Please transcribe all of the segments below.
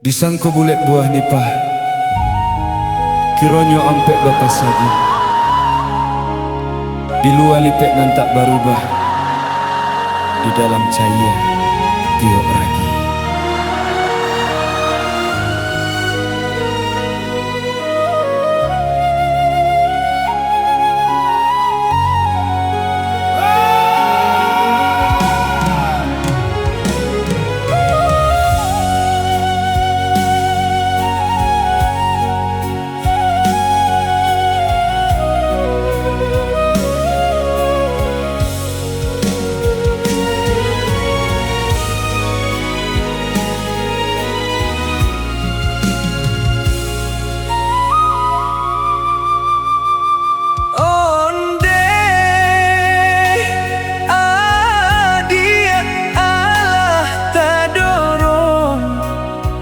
Disangko bulet buah nipah, kironyo ampek bapa sagu. Di luar lipek nan tak berubah, di dalam cahaya tiok ragi.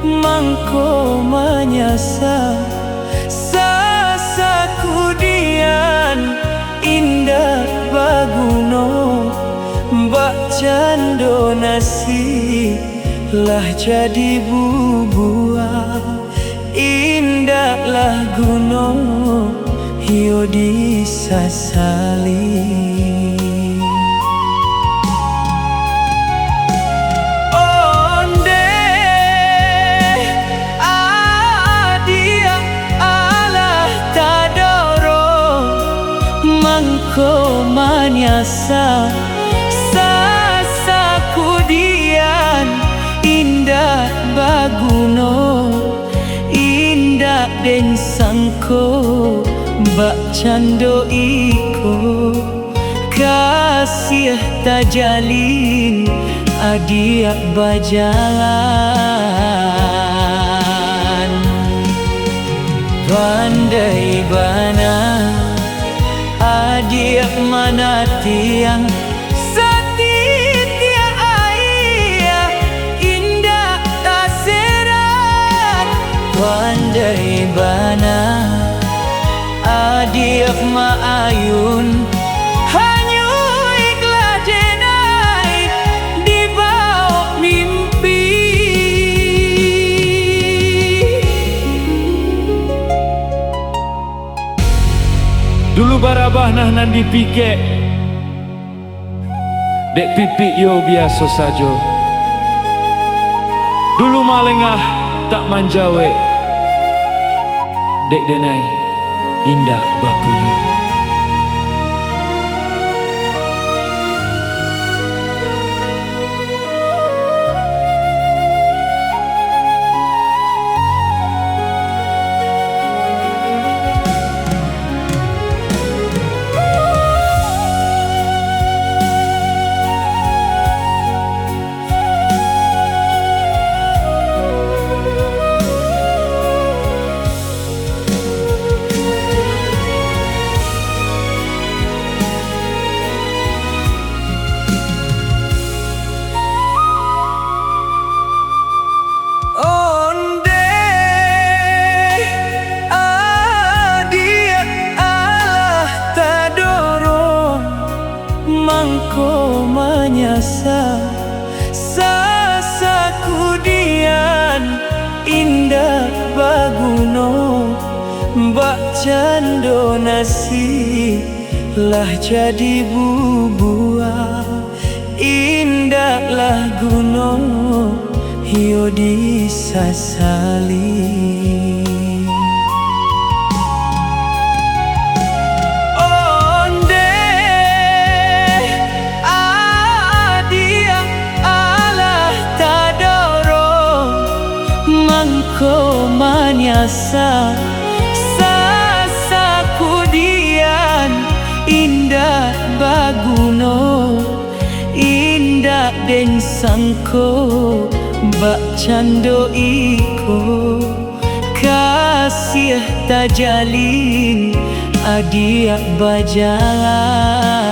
Mangko manyasa sasakudian indah baguno mbak cando nasi lah jadi bubuah indah lah guno hio disasali. Mangko manyasa sasakudian indah baguno indah den sangko mbak cando iko kasih tajalin adia bajalan pandai bana adia mana tiang setitia ayah indah tak serat pandai bana adia maayun hanyu ikhlas jenai di bawah mimpi. Dulu barabah nah nan dipikek, dek pipik yo biasa saja. Dulu malengah tak manjawe, dek denai indah bakunya. Mangko manyasa sasakudian indah baguno mbak cando nasi lah jadi bubuah indah lah guno hio disasali. Mangko manyasa sasakudian indah baguno indah den sangko mbak cando iko kasih tajalin adia bajalan